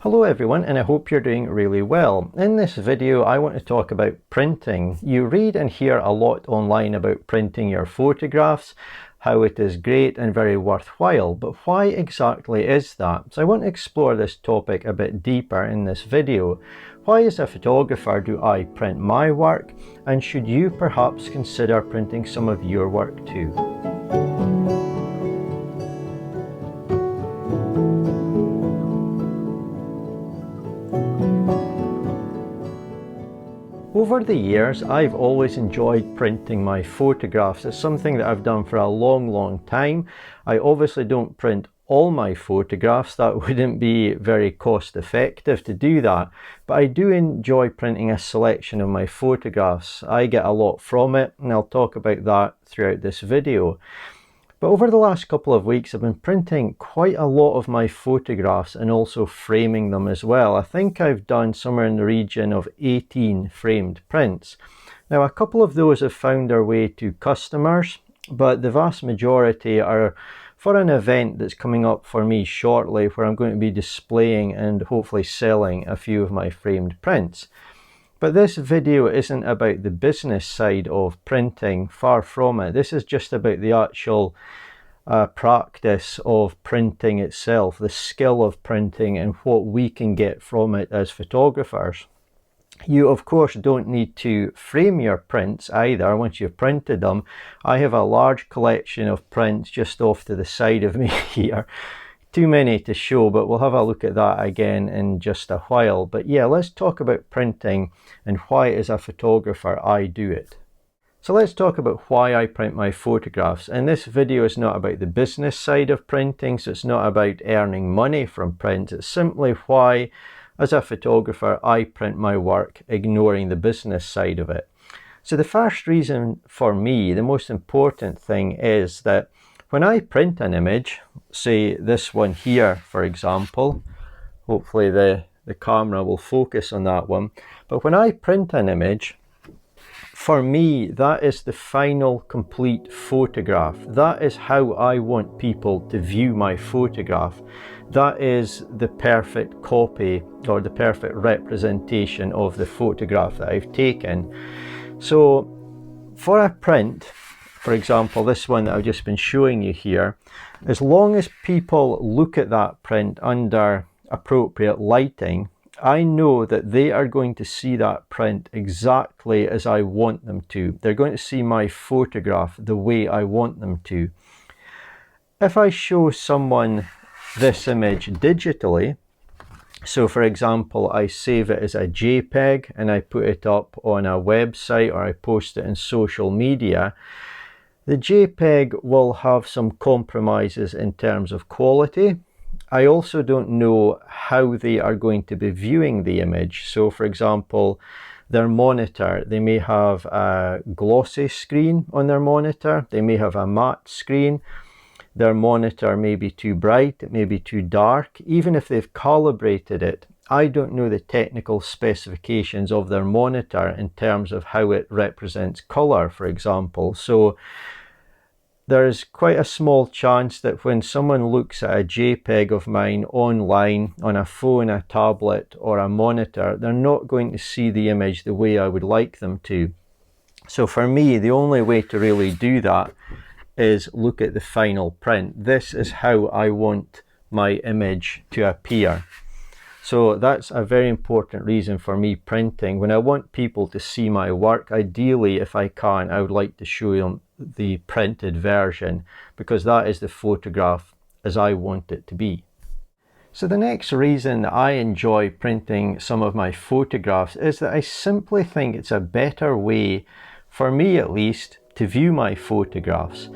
Hello everyone, and I hope you're doing really well. In this video I want to talk about printing. You read and hear a lot online about printing your photographs, how it is great and very worthwhile, but why exactly is that? So I want to explore this topic a bit deeper in this video. Why, as a photographer, do I print my work, and should you perhaps consider printing some of your work too? Over the years, I've always enjoyed printing my photographs. It's something that I've done for a long time. I obviously don't print all my photographs. That wouldn't be very cost effective to do that. But I do enjoy printing a selection of my photographs. I get a lot from it, and I'll talk about that throughout this video. But over the last couple of weeks, I've been printing quite a lot of my photographs and also framing them as well. I think I've done somewhere in the region of 18 framed prints. Now, a couple of those have found their way to customers, but the vast majority are for an event that's coming up for me shortly, where I'm going to be displaying and hopefully selling a few of my framed prints. But this video isn't about the business side of printing, far from it. This is just about the actual practice of printing itself, the skill of printing and what we can get from it as photographers. You of course don't need to frame your prints either once you've printed them. I have a large collection of prints just off to the side of me here. Too many to show, but we'll have a look at that again in just a while. But yeah, let's talk about printing and why as a photographer I do it. So let's talk about why I print my photographs. And this video is not about the business side of printing, so it's not about earning money from print. It's simply why as a photographer I print my work, ignoring the business side of it. So the first reason for me, the most important thing, is that when I print an image, say this one here for example, hopefully the camera will focus on that one, but when I print an image, for me that is the final complete photograph. That is how I want people to view my photograph. That is the perfect copy or the perfect representation of the photograph that I've taken. So for a print, for example, this one that I've just been showing you here, as long as people look at that print under appropriate lighting, I know that they are going to see that print exactly as I want them to. They're going to see my photograph the way I want them to. If I show someone this image digitally, so for example, I save it as a JPEG and I put it up on a website or I post it in social media, the JPEG will have some compromises in terms of quality. I also don't know how they are going to be viewing the image. So for example, their monitor, they may have a glossy screen on their monitor, they may have a matte screen, their monitor may be too bright, it may be too dark. Even if they've calibrated it, I don't know the technical specifications of their monitor in terms of how it represents color, for example. So there's quite a small chance that when someone looks at a JPEG of mine online on a phone, a tablet or a monitor, they're not going to see the image the way I would like them to. So for me, the only way to really do that is look at the final print. This is how I want my image to appear. So that's a very important reason for me printing. When I want people to see my work, ideally, if I can, I would like to show them the printed version, because that is the photograph as I want it to be. So the next reason I enjoy printing some of my photographs is that I simply think it's a better way, for me at least, to view my photographs.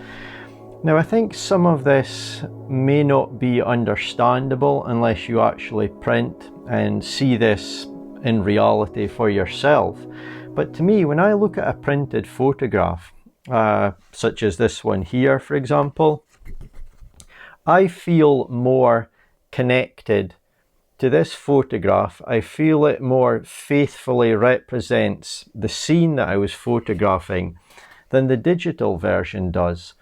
Now, I think some of this may not be understandable unless you actually print and see this in reality for yourself. But to me, when I look at a printed photograph, such as this one here, for example, I feel more connected to this photograph. I feel it more faithfully represents the scene that I was photographing than the digital version does.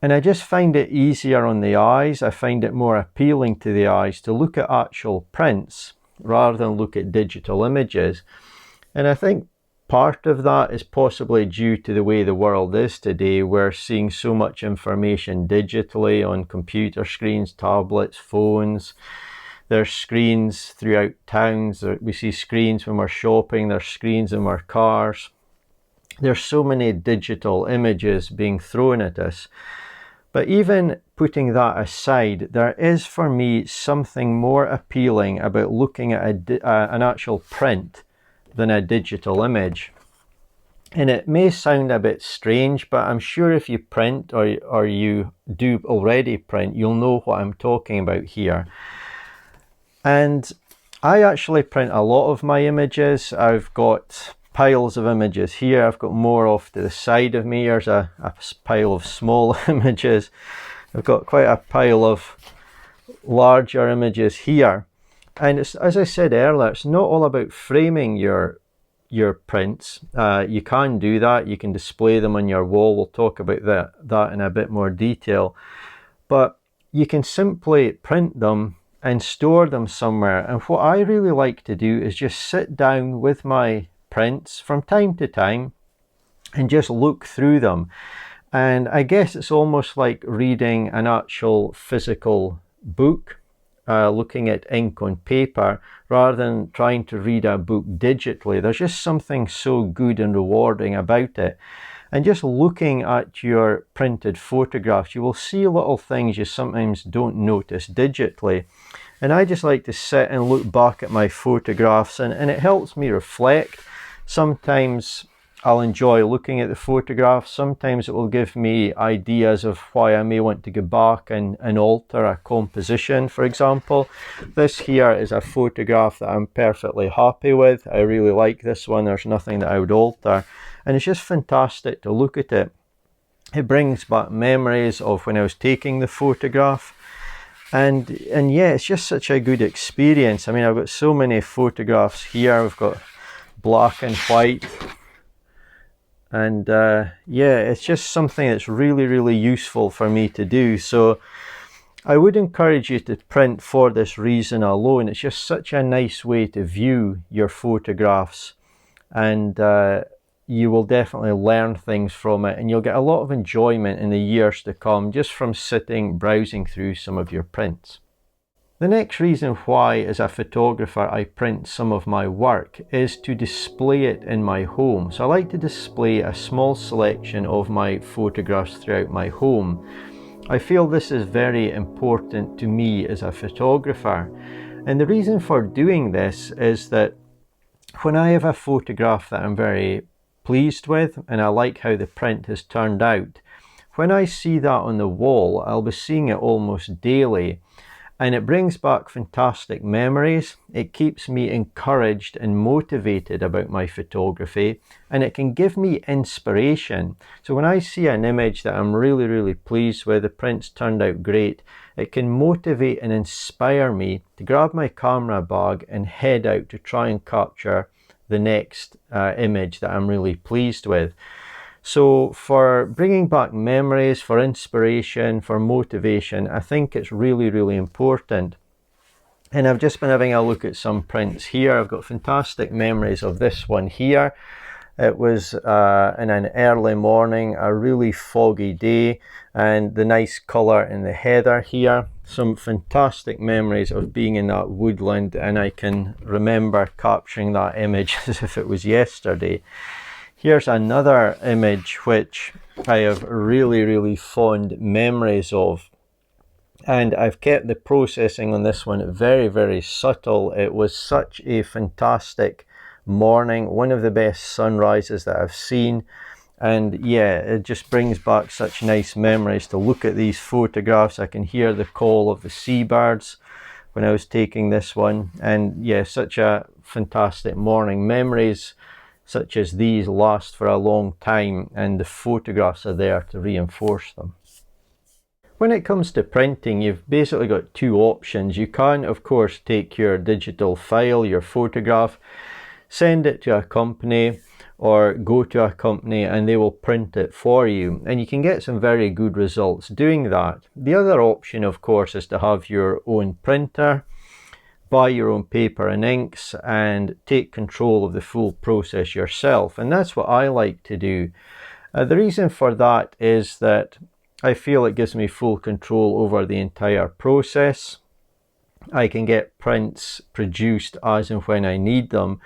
And I just find it easier on the eyes. I find it more appealing to the eyes to look at actual prints rather than look at digital images. And I think part of that is possibly due to the way the world is today. We're seeing so much information digitally on computer screens, tablets, phones. There's screens throughout towns. We see screens when we're shopping. There's screens in our cars. There's so many digital images being thrown at us. But even putting that aside, there is for me something more appealing about looking at an actual print than a digital image. And it may sound a bit strange, but I'm sure if you print or you do already print, you'll know what I'm talking about here. And I actually print a lot of my images. I've got piles of images here. I've got more off to the side of me. There's a pile of small images. I've got quite a pile of larger images here. And it's, as I said earlier, it's not all about framing your prints. You can do that. You can display them on your wall. We'll talk about that in a bit more detail. But you can simply print them and store them somewhere. And what I really like to do is just sit down with my prints from time to time and just look through them. And I guess it's almost like reading an actual physical book, looking at ink on paper rather than trying to read a book digitally. There's just something so good and rewarding about it. And just looking at your printed photographs, you will see little things you sometimes don't notice digitally. And I just like to sit and look back at my photographs, and it helps me reflect. Sometimes I'll enjoy looking at the photographs. Sometimes it will give me ideas of why I may want to go back and alter a composition, for example. This here is a photograph that I'm perfectly happy with. I really like this one. There's nothing that I would alter. And it's just fantastic to look at it. It brings back memories of when I was taking the photograph. And yeah, it's just such a good experience. I mean, I've got so many photographs here. We've got black and white. And yeah, it's just something that's really, really useful for me to do. So I would encourage you to print for this reason alone. It's just such a nice way to view your photographs. And you will definitely learn things from it, and you'll get a lot of enjoyment in the years to come just from sitting browsing through some of your prints. The next reason why, as a photographer, I print some of my work is to display it in my home. So I like to display a small selection of my photographs throughout my home. I feel this is very important to me as a photographer. And the reason for doing this is that when I have a photograph that I'm very pleased with and I like how the print has turned out, when I see that on the wall, I'll be seeing it almost daily. And it brings back fantastic memories. It keeps me encouraged and motivated about my photography, and it can give me inspiration. So when I see an image that I'm really, really pleased with, the print's turned out great, it can motivate and inspire me to grab my camera bag and head out to try and capture the next image that I'm really pleased with. So for bringing back memories, for inspiration, for motivation, I think it's really, really important. And I've just been having a look at some prints here. I've got fantastic memories of this one here. It was in an early morning, a really foggy day, and the nice colour in the heather here. Some fantastic memories of being in that woodland, and I can remember capturing that image as if it was yesterday. Here's another image which I have really, really fond memories of. And I've kept the processing on this one very, very subtle. It was such a fantastic morning, one of the best sunrises that I've seen. And yeah, it just brings back such nice memories to look at these photographs. I can hear the call of the seabirds when I was taking this one. And yeah, such a fantastic morning. Memories such as these last for a long time, and the photographs are there to reinforce them. When it comes to printing, you've basically got two options. You can, of course, take your digital file, your photograph, send it to a company, or go to a company and they will print it for you, and you can get some very good results doing that. The other option, of course, is to have your own printer, buy your own paper and inks, and take control of the full process yourself, and that's what I like to do. The reason for that is that I feel it gives me full control over the entire process. I can get prints produced as and when I need them,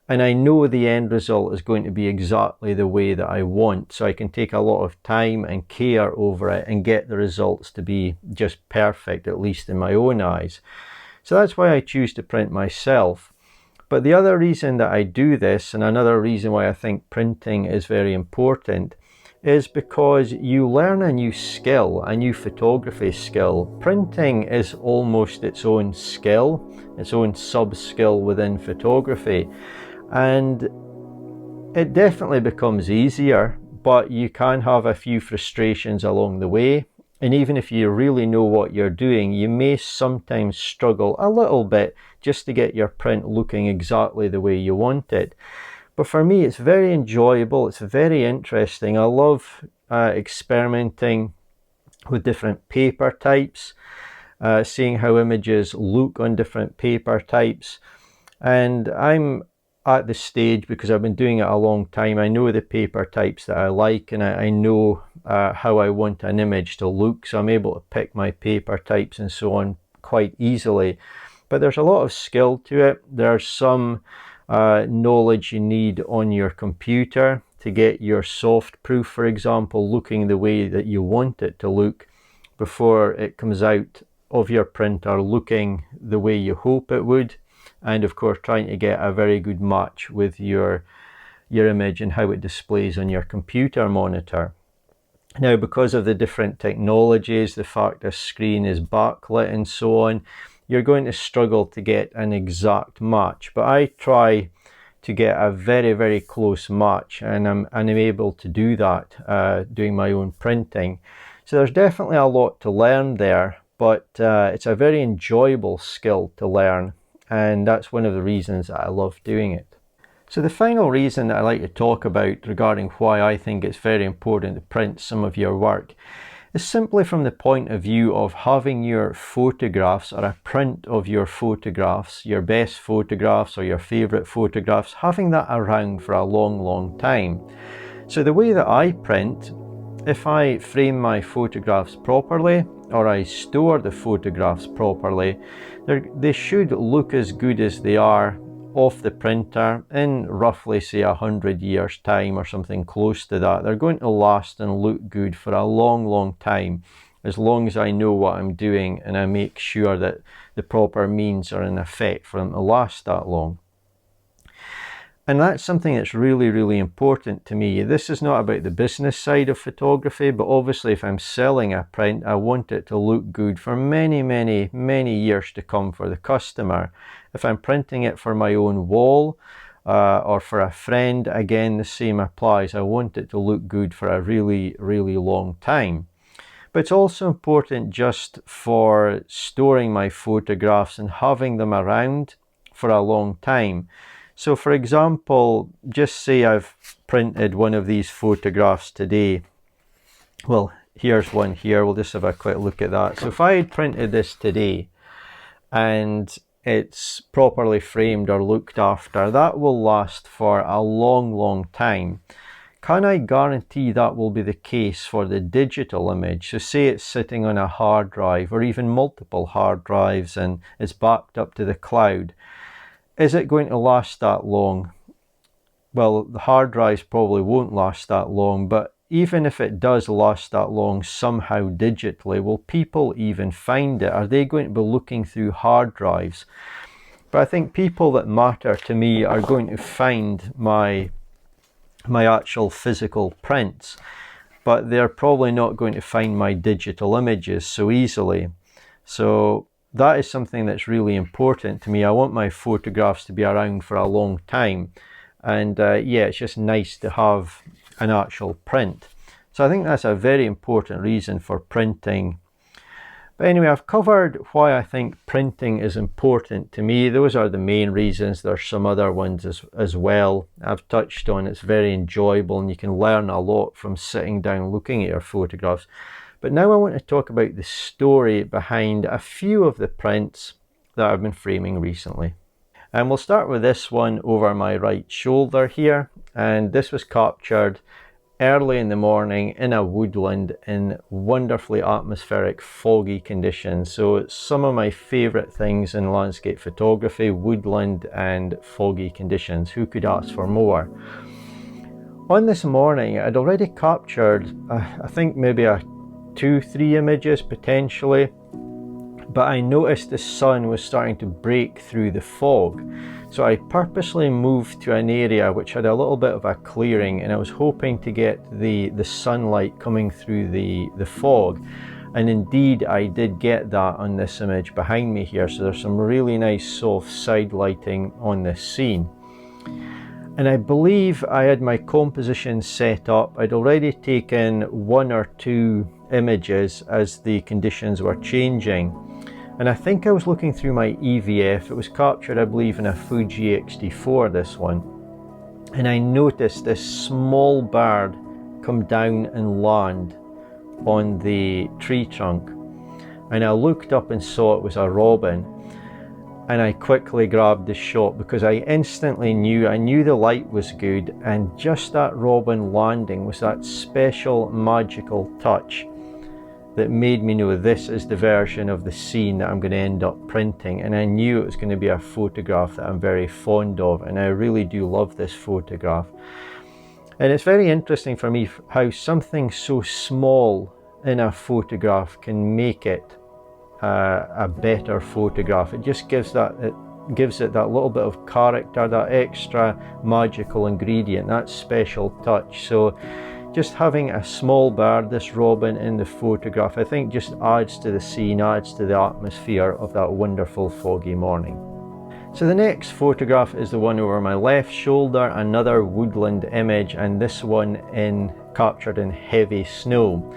and I know the end result is going to be exactly the way that I want, so I can take a lot of time and care over it and get the results to be just perfect, at least in my own eyes. So that's why I choose to print myself. But the other reason that I do this, and another reason why I think printing is very important, is because you learn a new skill, a new photography skill. Printing is almost its own skill, its own sub-skill within photography. And it definitely becomes easier, but you can have a few frustrations along the way. And even if you really know what you're doing, you may sometimes struggle a little bit just to get your print looking exactly the way you want it. But for me, it's very enjoyable, it's very interesting. I love experimenting with different paper types, seeing how images look on different paper types. And I'm at the stage, because I've been doing it a long time, I know the paper types that I like, and I know how I want an image to look, so I'm able to pick my paper types and so on quite easily. But there's a lot of skill to it. There's some knowledge you need on your computer to get your soft proof, for example, looking the way that you want it to look before it comes out of your printer looking the way you hope it would. And of course, trying to get a very good match with your image and how it displays on your computer monitor. Now, because of the different technologies, the fact a screen is backlit and so on, you're going to struggle to get an exact match. But I try to get a very, very close match, and I'm able to do that doing my own printing. So there's definitely a lot to learn there, but it's a very enjoyable skill to learn, and that's one of the reasons that I love doing it. So the final reason that I like to talk about regarding why I think it's very important to print some of your work is simply from the point of view of having your photographs, or a print of your photographs, your best photographs or your favorite photographs, having that around for a long, long time. So the way that I print, if I frame my photographs properly, or I store the photographs properly, they should look as good as they are off the printer in roughly, say, 100 years time or something close to that. They're going to last and look good for a long, long time, as long as I know what I'm doing and I make sure that the proper means are in effect for them to last that long. And that's something that's really, really important to me. This is not about the business side of photography, but obviously if I'm selling a print, I want it to look good for many, many, many years to come for the customer. If I'm printing it for my own wall or for a friend, again, the same applies. I want it to look good for a really, really long time. But it's also important just for storing my photographs and having them around for a long time. So for example, just say I've printed one of these photographs today. Well, here's one here. We'll just have a quick look at that. So if I had printed this today and it's properly framed or looked after, that will last for a long, long time. Can I guarantee that will be the case for the digital image? So say it's sitting on a hard drive or even multiple hard drives and it's backed up to the cloud. Is it going to last that long? Well, the hard drives probably won't last that long, but even if it does last that long somehow digitally, will people even find it? Are they going to be looking through hard drives? But I think people that matter to me are going to find my actual physical prints, but they're probably not going to find my digital images so easily. So that is something that's really important to me. I want my photographs to be around for a long time, and yeah, it's just nice to have an actual print. So I think that's a very important reason for printing. But anyway, I've covered why I think printing is important to me. Those are the main reasons. There's some other ones as well I've touched on. It's very enjoyable and you can learn a lot from sitting down looking at your photographs. But now I want to talk about the story behind a few of the prints that I've been framing recently. And we'll start with this one over my right shoulder here. And this was captured early in the morning in a woodland in wonderfully atmospheric foggy conditions. So it's some of my favorite things in landscape photography, woodland and foggy conditions. Who could ask for more? On this morning I'd already captured I think maybe 2-3 images potentially, but I noticed the sun was starting to break through the fog. So I purposely moved to an area which had a little bit of a clearing, and I was hoping to get the sunlight coming through the fog. And indeed I did get that on this image behind me here. So there's some really nice soft side lighting on this scene. And I believe I had my composition set up. I'd already taken 1 or 2 images as the conditions were changing. And I think I was looking through my EVF. It was captured, I believe, in a Fuji X-T4, this one. And I noticed this small bird come down and land on the tree trunk. And I looked up and saw it was a robin. And I quickly grabbed the shot because I instantly knew, the light was good, and just that robin landing was that special magical touch that made me know this is the version of the scene that I'm going to end up printing. And I knew it was going to be a photograph that I'm very fond of, and I really do love this photograph. And it's very interesting for me how something so small in a photograph can make it a better photograph. It just gives it that little bit of character, that extra magical ingredient, that special touch. So just having a small bird, this robin, in the photograph, I think just adds to the scene, adds to the atmosphere of that wonderful foggy morning. So the next photograph is the one over my left shoulder, another woodland image, and this one captured in heavy snow.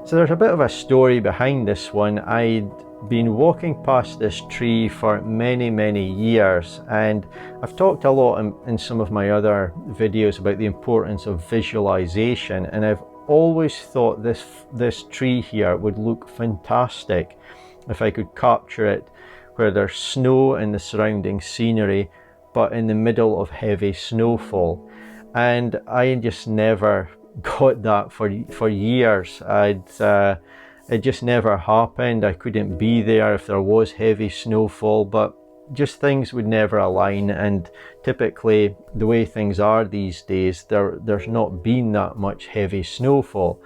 So there's a bit of a story behind this one. I'd been walking past this tree for many years, and I've talked a lot in some of my other videos about the importance of visualization, and I've always thought this tree here would look fantastic if I could capture it where there's snow in the surrounding scenery but in the middle of heavy snowfall. And I just never got that for years. It just never happened. I couldn't be there if there was heavy snowfall, but just things would never align. And typically the way things are these days, there's not been that much heavy snowfall.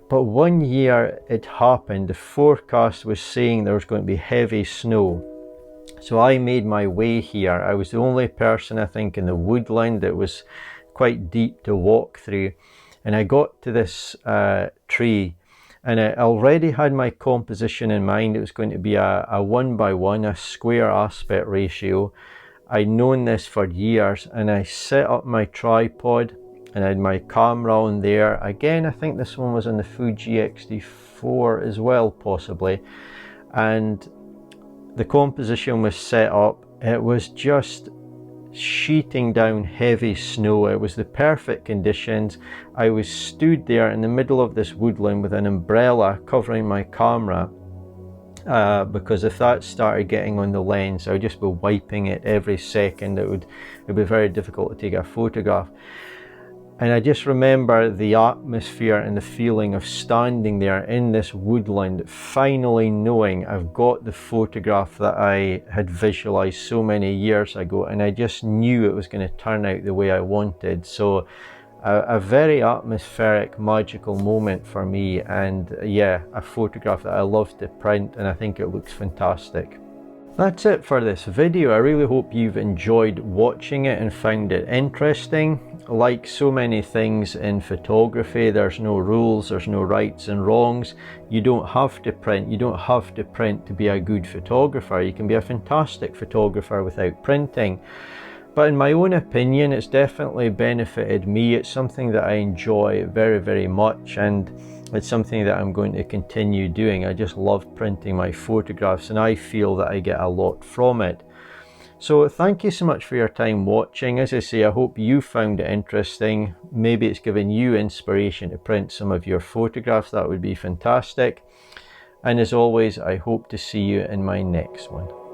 But one year it happened. The forecast was saying there was going to be heavy snow. So I made my way here. I was the only person, I think, in the woodland. It was quite deep to walk through. And I got to this tree, and I already had my composition in mind. It was going to be a 1:1, a square aspect ratio. I'd known this for years, and I set up my tripod and I had my camera on there. Again, I think this one was on the Fuji X-T4 as well, possibly. And the composition was set up. It was just sheeting down heavy snow. It was the perfect conditions. I was stood there in the middle of this woodland with an umbrella covering my camera because if that started getting on the lens, I would just be wiping it every second. It would be very difficult to take a photograph. And I just remember the atmosphere and the feeling of standing there in this woodland, finally knowing I've got the photograph that I had visualized so many years ago, and I just knew it was going to turn out the way I wanted. So a very atmospheric, magical moment for me, and yeah, a photograph that I love to print, and I think it looks fantastic. That's it for this video. I really hope you've enjoyed watching it and found it interesting. Like so many things in photography, there's no rules, there's no rights and wrongs. You don't have to print. You don't have to print to be a good photographer. You can be a fantastic photographer without printing. But in my own opinion, it's definitely benefited me. It's something that I enjoy very, very much, and it's something that I'm going to continue doing. I just love printing my photographs, and I feel that I get a lot from it. So thank you so much for your time watching. As I say, I hope you found it interesting. Maybe it's given you inspiration to print some of your photographs. That would be fantastic. And as always, I hope to see you in my next one.